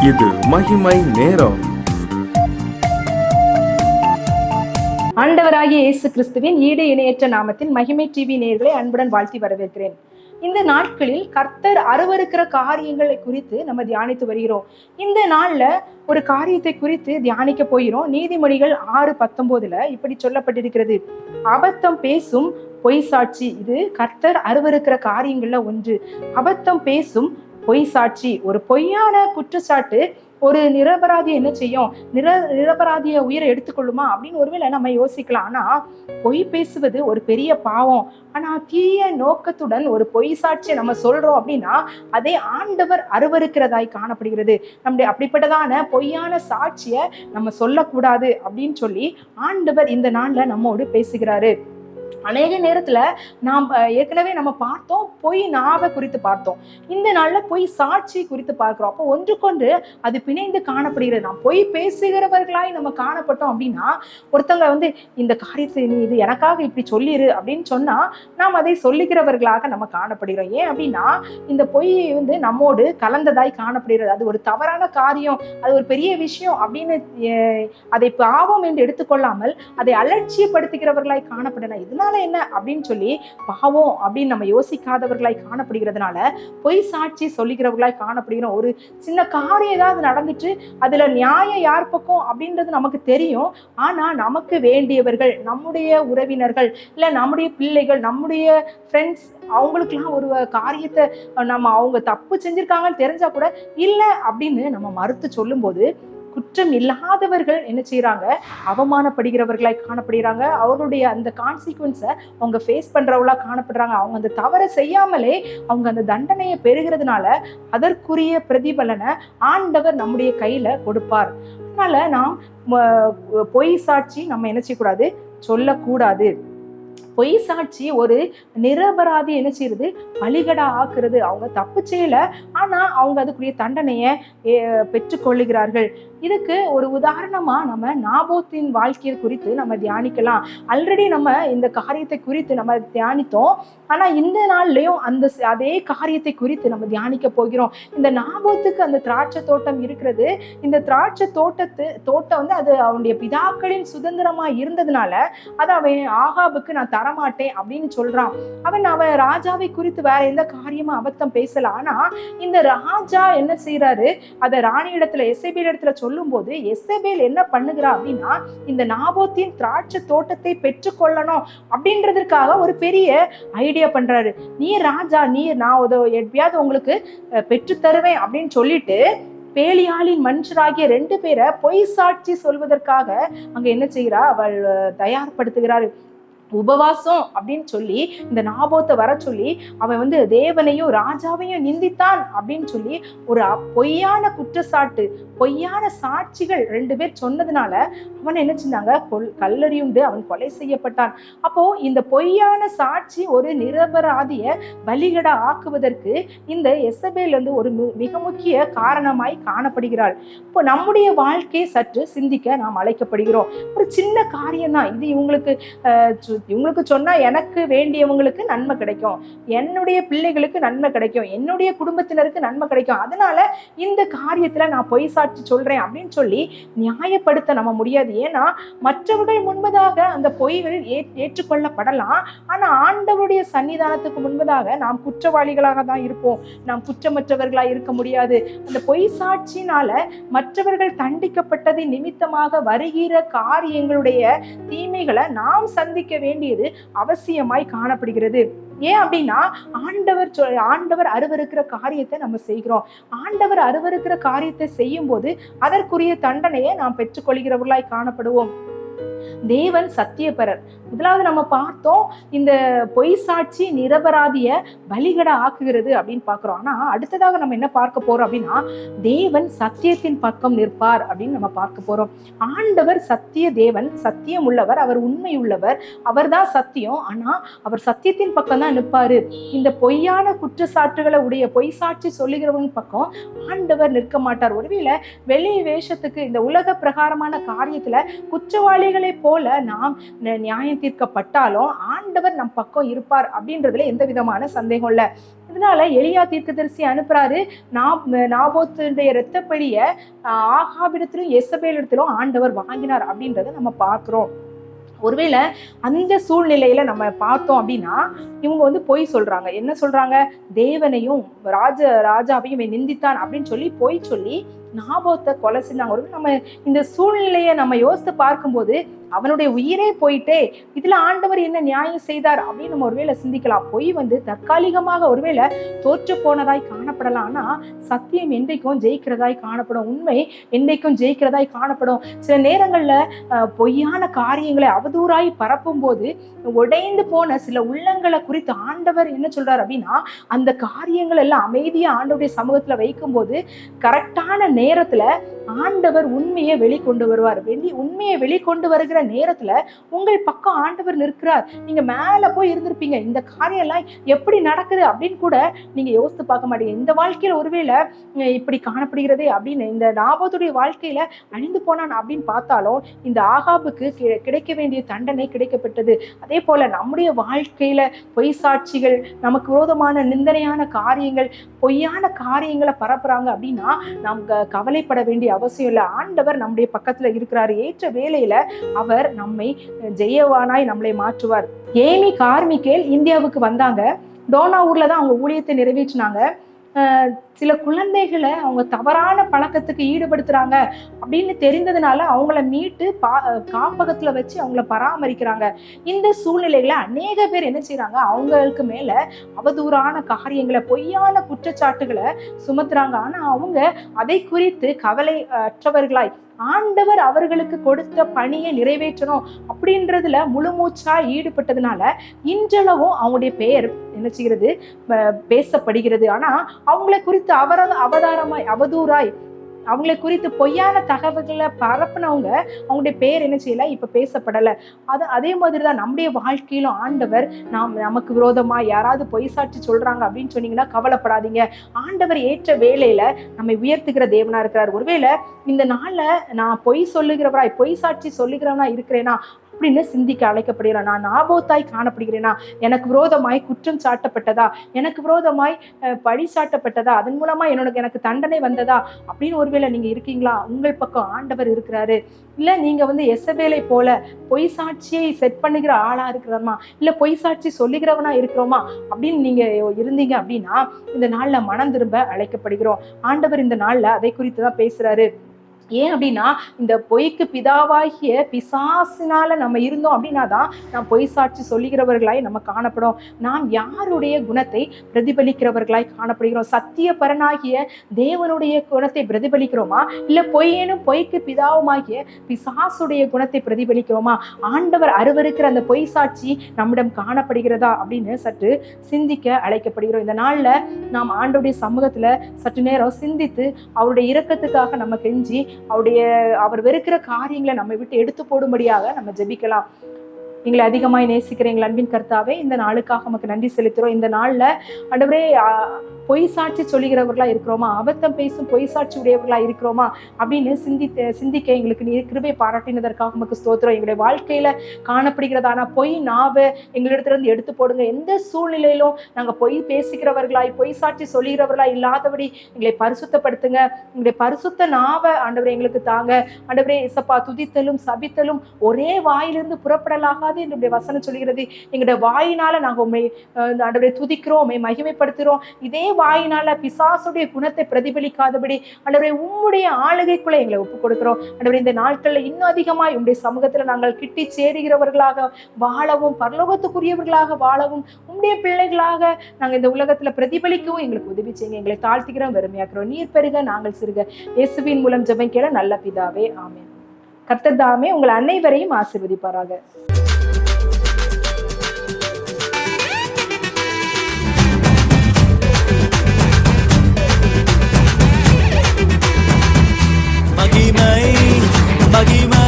இது மகிமை நேரம். ஆண்டவராகிய இயேசு கிறிஸ்துவின் ஈடு இணையற்ற நாமத்தில் மகிமை டிவி நேயர்களை அன்புடன் வாழ்த்தி வரவேற்கிறேன். இந்த நாட்களில் கர்த்தர் அருவருக்கிற காரியங்களை குறித்து நம்ம தியானித்து வருகிறோம். இந்த நாள்ல ஒரு காரியத்தை குறித்து தியானிக்க போகிறோம். நீதிமொழிகள் 6:19 இப்படி சொல்லப்பட்டிருக்கிறது: அபத்தம் பேசும் பொய் சாட்சி இது கர்த்தர் அருவருக்கிற காரியங்கள்ல ஒன்று. அபத்தம் பேசும் பொய் சாட்சி, ஒரு பொய்யான குற்றச்சாட்டு ஒரு நிரபராதியை என்ன செய்யும்? நிரபராதிய உயிரை எடுத்துக்கொள்ளுமா அப்படின்னு ஒருவேளை நம்ம யோசிக்கலாம். ஆனா பொய் பேசுவது ஒரு பெரிய பாவம். ஆனா தீய நோக்கத்துடன் ஒரு பொய் சாட்சியை நம்ம சொல்றோம் அப்படின்னா அதை ஆண்டவர் அருவருக்கிறதாய் காணப்படுகிறது. நம்முடைய அப்படிப்பட்டதான பொய்யான சாட்சியை நம்ம சொல்லக்கூடாது அப்படின்னு சொல்லி ஆண்டவர் இந்த நாள்ல நம்மோடு பேசுகிறாரு. அநேக நேரத்துல நாம் ஏற்கனவே நம்ம பார்த்தோம், பொய் நாவை குறித்து பார்த்தோம். இந்த நாள்ல பொய் சாட்சி குறித்து பார்க்கிறோம். அப்போ ஒன்றுக்கொன்று அது பிணைந்து காணப்படுகிறது. நாம் பொய் பேசுகிறவர்களாய் நம்ம காணப்பட்டோம் அப்படின்னா, ஒருத்தவங்க இந்த காரியத்தை நீ இது எனக்காக இப்படி சொல்லிரு அப்படின்னு சொன்னா நாம் அதை சொல்லுகிறவர்களாக நம்ம காணப்படுகிறோம். ஏன் அப்படின்னா இந்த பொய் நம்மோடு கலந்ததாய் காணப்படுகிறது. அது ஒரு தவறான காரியம், அது ஒரு பெரிய விஷயம் அப்படின்னு அதை பாவம் என்று எடுத்துக்கொள்ளாமல் அதை அலட்சியப்படுத்துகிறவர்களாய் காணப்படணும். இதனால என்ன அப்படின்னு சொல்லி பாவம் அப்படின்னு நம்ம யோசிக்காதவர்களாய் காணப்படுகிறதுனால பொய் சாட்சி சொல்லுகிறவர்களாய் காணப்படுகிறோம். ஒரு சின்ன காரியம் ஏதாவது நடந்துட்டு அதுல நியாயம் யார் பக்கம் அப்படின்றது நமக்கு தெரியும். ஆனா நமக்கு வேண்டியவர்கள், நம்முடைய உறவினர்கள், இல்ல நம்முடைய பிள்ளைகள், நம்முடைய ஃப்ரெண்ட்ஸ், அவங்களுக்குலாம் ஒரு காரியத்தை நம்ம அவங்க தப்பு செஞ்சிருக்காங்கன்னு தெரிஞ்சா கூட இல்ல அப்படின்னு நம்ம மறுத்து சொல்லும் போது குற்றம் இல்லாதவர்கள் என்ன செய்யறாங்க? அவமானப்படுகிறவர்களாய் காணப்படுகிறாங்க. அவர்களுடைய அந்த கான்சிக்வன்ஸை அவங்க ஃபேஸ் பண்றவங்களா காணப்படுறாங்க. அவங்க அந்த தவறை செய்யாமலே அவங்க அந்த தண்டனையை பெறுகிறதுனால அதற்குரிய பிரதிபலனை ஆண்டவர் நம்முடைய கையில கொடுப்பார். அதனால நாம் பொய் சாட்சி நம்ம என்ன செய்யக்கூடாது? சொல்லக்கூடாது. பொய் சாட்சி ஒரு நிரபராதி என்ன செய்யறது? பலிகடா ஆக்குறது. அவங்க தப்பு செய்யல, ஆனா அவங்க அதுக்குரிய தண்டனையை பெற்றுக்கொள்ளுகிறார்கள். இதுக்கு ஒரு உதாரணமா நம்ம நாபோத்தின் வாழ்க்கையை குறித்து நம்ம தியானிக்கலாம். ஆல்ரெடி நம்ம இந்த காரியத்தை குறித்து நம்ம தியானித்தோம். ஆனா இந்த நாள்லயும் அதே காரியத்தை குறித்து நம்ம தியானிக்க போகிறோம். இந்த நாபோத்துக்கு அந்த திராட்சை தோட்டம் இருக்கிறது. இந்த திராட்சை தோட்டம் அது அவனுடைய பிதாக்களின் சுதந்திரமா இருந்ததுனால அதை அவன் ஆகாபுக்கு நான் தரமாட்டேன் அப்படின்னு சொல்றான். அவன் ராஜாவை குறித்து வேற எந்த காரியமா அபத்தம் பேசல. ஆனா இந்த ராஜா என்ன செய்யறாரு? அதை ராணி இடத்துல, எசபேல் இடத்துல சொல்லும் போது எசபேல் என்ன பண்ணுகிறா அப்படின்னா இந்த நாபோத்தின் திராட்சை தோட்டத்தை பெற்றுக்கொள்ளணும் அப்படின்றதுக்காக ஒரு பெரிய ஐடியா பண்றாரு. நீ ராஜா, நான் எப்படியாவது உங்களுக்கு பெற்று தருவேன் அப்படின்னு சொல்லிட்டு பேலியாளின் மனுஷராகிய 2 பேரை பொய் சாட்சி சொல்வதற்காக அங்க என்ன செய்கிறா? அவள் தயார்படுத்துகிறாரு. உபவாசம் அப்படின்னு சொல்லி இந்த நாபோத்தை வர சொல்லி அவன் தேவனையும் ராஜாவையும் நிந்தித்தான் அப்படின்னு சொல்லி ஒரு பொய்யான குற்றச்சாட்டு, பொய்யான சாட்சிகள் 2 பேர் சொன்னதுனால அவன் என்ன செஞ்சாங்க? கல்லறியுண்டு அவன் கொலை செய்யப்பட்டான். அப்போ இந்த பொய்யான சாட்சி ஒரு நிரபராதிய பலிகடா ஆக்குவதற்கு இந்த எசபேல் ஒரு மிக முக்கிய காரணமாய் காணப்படுகிறாள். இப்போ நம்முடைய வாழ்க்கையை சற்று சிந்திக்க நாம் அழைக்கப்படுகிறோம். ஒரு சின்ன காரியம் தான் இது. இவங்களுக்கு சொன்னா எனக்கு வேண்டியவங்களுக்கு நன்மை கிடைக்கும், என்னுடைய பிள்ளைகளுக்கு நன்மை கிடைக்கும், என்னுடைய குடும்பத்தினருக்கு நன்மை கிடைக்கும், அதனால இந்த காரியத்துல நான் பொய் சாட்சி சொல்றேன் அப்படின்னு சொல்லி நியாயப்படுத்த நம்ம முடியாது. ஏன்னா மற்றவர்கள் முன்பதாக அந்த பொய்கள் ஏற்றுக்கொள்ளப்படலாம். ஆனா ஆண்டவருடைய சன்னிதானத்துக்கு முன்பதாக நாம் குற்றவாளிகளாக தான் இருப்போம். நாம் குற்றமற்றவர்களா இருக்க முடியாது. அந்த பொய் சாட்சினால மற்றவர்கள் தண்டிக்கப்பட்டதை நிமித்தமாக வருகிற காரியங்களுடைய தீமைகளை நாம் சந்திக்க வேண்டியது அவசியமாய் காணப்படுகிறது. ஏன் அப்படின்னா ஆண்டவர் அருவருக்கிற காரியத்தை நம்ம செய்கிறோம். ஆண்டவர் அருவருக்கிற காரியத்தை செய்யும் போது அதற்குரிய தண்டனையை நாம் பெற்றுக்கொள்கிறவர்களாய் காணப்படுவோம். தேவன் சத்தியபரர். முதலாவது நம்ம பார்த்தோம், இந்த பொய் சாட்சி நிரபராதிய பலிகடா ஆக்குகிறது அப்படின்னு பார்க்கிறோம். ஆனா அடுத்ததாக நம்ம என்ன பார்க்க போறோம் அப்படின்னா, தேவன் சத்தியத்தின் பக்கம் நிற்பார் அப்படின்னு நம்ம பார்க்க போறோம். ஆண்டவர் சத்திய தேவன், சத்தியம் உள்ளவர், அவர் உண்மை உள்ளவர், அவர் தான் சத்தியம். ஆனா அவர் சத்தியத்தின் பக்கம் தான் நிற்பாரு. இந்த பொய்யான குற்றச்சாட்டுகளை உடைய பொய் சாட்சி சொல்லுகிறவங்க பக்கம் ஆண்டவர் நிற்க மாட்டார். ஒருவேளை வெளி வேஷத்துக்கு இந்த உலக பிரகாரமான காரியத்துல குற்றவாளிகளை போல நாம் நியாயம் தீர்க்கப்பட்டாலும் ஆண்டவர் நம் பக்கம் இருப்பார் அப்படின்றதுல எந்த விதமான சந்தேகம் இல்லை. இதனால எலியா தீர்க்கதரிசி அனுப்புறாரு. நாபோத்துடைய இரத்தப்பழிய ஆகாபிடத்திலும் எசபேல் இடத்திலும் ஆண்டவர் வாங்கினார் அப்படின்றத நம்ம பார்க்கிறோம். ஒருவேளை அந்த சூழ்நிலையில நம்ம பார்த்தோம் அப்படின்னா இவங்க பொய் சொல்றாங்க. என்ன சொல்றாங்க? தேவனையும் ராஜாவையும் நிந்தித்தான் அப்படின்னு சொல்லி பொய் சொல்லி நாபோத்தை கொலை செஞ்சாங்க. ஒரு நம்ம இந்த சூழ்நிலையை நம்ம யோசித்து பார்க்கும்போது அவனுடைய உயிரே போயிட்டே, இதுல ஆண்டவர் என்ன நியாயம் செய்தார் அப்படின்னு நம்ம ஒருவேளை சிந்திக்கலாம். பொய் தற்காலிகமாக ஒருவேளை தோற்று போனதாய் காணப்படலாம். ஆனா சத்தியம் என்றைக்கும் ஜெயிக்கிறதாய் காணப்படும். உண்மை என்றைக்கும் ஜெயிக்கிறதாய் காணப்படும். சில நேரங்கள்ல பொய்யான காரியங்களை அவதூறாய் பரப்பும் போது உடைந்து போன சில உள்ளங்களை குறித்து ஆண்டவர் என்ன சொல்றாரு அப்படின்னா, அந்த காரியங்கள் எல்லாம் அமைதியா ஆண்டவருடைய சமூகத்துல வைக்கும் போது கரெக்டான நேரத்துல ஆண்டவர் உண்மையை வெளிக்கொண்டு வருவார். உண்மையை வெளிக்கொண்டு வருகிற நேரத்துல உங்கள் பக்கம் ஆண்டவர் நிற்கிறார். நீங்க மேல போய் இருந்திருப்பீங்க, இந்த காரியம் எல்லாம் எப்படி நடக்குது அப்படின்னு கூட நீங்க யோசித்து பார்க்க மாட்டீங்க. இந்த வாழ்க்கையில ஒருவேளை இப்படி காணப்படுகிறதே அப்படின்னு இந்த நாபோத்துடைய வாழ்க்கையில அழிந்து போனான் அப்படின்னு பார்த்தாலும் இந்த ஆகாபுக்கு கிடைக்க வேண்டிய தண்டனை கிடைக்கப்பட்டது. அதே போல நம்முடைய வாழ்க்கையில பொய் சாட்சிகள், நமக்கு விரோதமான நிந்தனையான காரியங்கள், பொய்யான காரியங்களை பரப்புறாங்க அப்படின்னா நமக்கு கவலைப்பட வேண்டிய அவசியம் இல்லை. ஆண்டவர் நம்முடைய பக்கத்துல இருக்கிறாரு. ஏற்ற வேளையில அவர் நம்மை ஜெயவானாய் நம்மளை மாற்றுவார். ஏமி கார்மிகேல் இந்தியாவுக்கு வந்தாங்க. டோனா ஊர்ல தான் அவங்க ஊழியத்தை நிறைவேற்றினாங்க. சில குழந்தைகளை அவங்க தவறான பழக்கத்துக்கு ஈடுபடுத்துறாங்க அப்படின்னு தெரிந்ததுனால அவங்கள மீட்டு காப்பகத்துல வச்சு அவங்கள பராமரிக்கிறாங்க. இந்த சூழ்நிலைகளை அநேக பேர் என்ன செய்யறாங்க? அவங்களுக்கு மேல அவதூறான காரியங்களை, பொய்யான குற்றச்சாட்டுகளை சுமத்துறாங்க. ஆனா அவங்க அதை குறித்து கவலை அற்றவர்களாய் ஆண்டவர் அவர்களுக்கு கொடுத்த பணியை நிறைவேற்றணும் அப்படின்றதுல முழுமூச்சா ஈடுபட்டதுனால இன்றளவும் அவங்களுடைய பெயர் என்ன செய்கிறது? பேசப்படுகிறது. ஆனா அவங்களை குறித்து அவதூறாய் அவங்களை குறித்து பொய்யான தகவல்களை பரப்புனவங்க அவங்களுடைய பேர் என்ன செய்யல, இப்ப பேசப்படலை. அதே மாதிரிதான் நம்முடைய வாழ்க்கையிலும் ஆண்டவர் நமக்கு விரோதமா யாராவது பொய் சாட்சி சொல்றாங்க அப்படின்னு சொன்னீங்கன்னா கவலைப்படாதீங்க. ஆண்டவர் ஏற்ற வேளையில நம்மை உயர்த்துகிற தேவனா இருக்கிறார். ஒருவேளை இந்த நாள்ல நான் பொய் சொல்லுகிறவராய், பொய் சாட்சி சொல்லுகிறவனா இருக்கிறேனா அப்படின்னு சிந்திக்க அழைக்கப்படுகிறேன். நான் நாபோத்தாய் காணப்படுகிறேனா? எனக்கு விரோதமாய் குற்றம் சாட்டப்பட்டதா? எனக்கு விரோதமாய் பழி சாட்டப்பட்டதா? அதன் மூலமா எனக்கு தண்டனை வந்ததா அப்படின்னு ஒருவேளை நீங்க இருக்கீங்களா? உங்கள் பக்கம் ஆண்டவர் இருக்கிறாரு. இல்ல நீங்க எசபேலை போல பொய் சாட்சியை செட் பண்ணுகிற ஆளா இருக்கிறோமா, இல்ல பொய் சாட்சி சொல்லுகிறவனா இருக்கிறோமா அப்படின்னு நீங்க இருந்தீங்க அப்படின்னா இந்த நாள்ல மனம் திரும்ப அழைக்கப்படுகிறோம். ஆண்டவர் இந்த நாள்ல அதை குறித்துதான் பேசுறாரு. ஏன் அப்படின்னா இந்த பொய்க்கு பிதாவாகிய பிசாசினால நம்ம இருந்தோம் அப்படின்னா தான் நாம் பொய் சாட்சி சொல்லுகிறவர்களாய் நம்ம காணப்படும். நாம் யாருடைய குணத்தை பிரதிபலிக்கிறவர்களாய் காணப்படுகிறோம்? சத்திய பரனாகிய தேவனுடைய குணத்தை பிரதிபலிக்கிறோமா, இல்ல பொய்க்கு பிதாவுமாகிய பிசாசுடைய குணத்தை பிரதிபலிக்கிறோமா? ஆண்டவர் அருவருக்கிற அந்த பொய் சாட்சி நம்மிடம் காணப்படுகிறதா அப்படின்னு சற்று சிந்திக்க அழைக்கப்படுகிறோம். இந்த நாள்ல நாம் ஆண்டவருடைய சமூகத்துல சற்று நேரம் சிந்தித்து அவருடைய இரக்கத்துக்காக நம்ம கெஞ்சி அவர் வெறுக்கிற காரியங்களை நம்ம விட்டு எடுத்து போடும்படியாக நம்ம ஜெபிக்கலாம். எங்களை அதிகமாய் நேசிக்கிறீங்களா அன்பின் கர்த்தாவே, இந்த நாளுக்காக நமக்கு நன்றி செலுத்துறோம். இந்த நாள்ல ஆண்டவரே பொய் சாட்சி சொல்லுகிறவர்களா இருக்கிறோமா, அபத்தம் பேசும் பொய் சாட்சி உடையவர்களா இருக்கிறோமா அப்படின்னு சிந்திக்க எங்களுக்கு நீர் கிருபை பாராட்டினதற்காக நமக்கு ஸ்தோத்திரம். எங்களுடைய வாழ்க்கையில காணப்படுகிறதான பொய் நாவை எங்களிடத்துல இருந்து எடுத்து போடுங்க. எந்த சூழ்நிலையிலும் நாங்க பொய் பேசுகிறவர்களாய், பொய் சாட்சி சொல்லுகிறவர்களாய் இல்லாதபடி எங்களை பரிசுத்தப்படுத்துங்க. எங்களுடைய பரிசுத்த நாவை ஆண்டவரே எங்களுக்கு தாங்க. ஆண்டவரே இசப்பா, துதித்தலும் சபித்தலும் ஒரே வாயிலிருந்து புறப்படலாகாது என்று வசனம் சொல்கிறது. எங்களுடைய வாயினால நாங்க உண்மை ஆண்டவரே துதிக்கிறோம், உண்மை மகிமைப்படுத்துகிறோம். இதே வாயினால பிசாசுடைய குணத்தை பிரதிபலிக்காதபடி ஆண்டவரே உம்முடைய ஆளுகைக்குள்ள எங்களை ஒப்புக் கொடுக்கிறோம். ஆண்டவரே இந்த நாட்கள்ல இன்னும் அதிகமாய் உம்முடைய சமூகத்துல நாங்கள் கிட்டி சேருகிறவர்களாக வாழவும், பரலோகத்துக்குரியவர்களாக வாழவும், உம்முடைய பிள்ளைகளாக நாங்கள் இந்த உலகத்துல பிரதிபலிக்கவும் எங்களுக்கு உதவி செய்யுங்க. எங்களை தாழ்த்துகிறோம், வெறுமையாக்குறோம். நீர் பெருக, நாங்கள் சிறுக. இயேசுவின் மூலம் ஜெபிக்கிற நல்ல பிதாவே, ஆமென். கர்த்தர் தாமே உங்கள் அனைவரையும் ஆசீர்வதிப்பாராக. மகிமை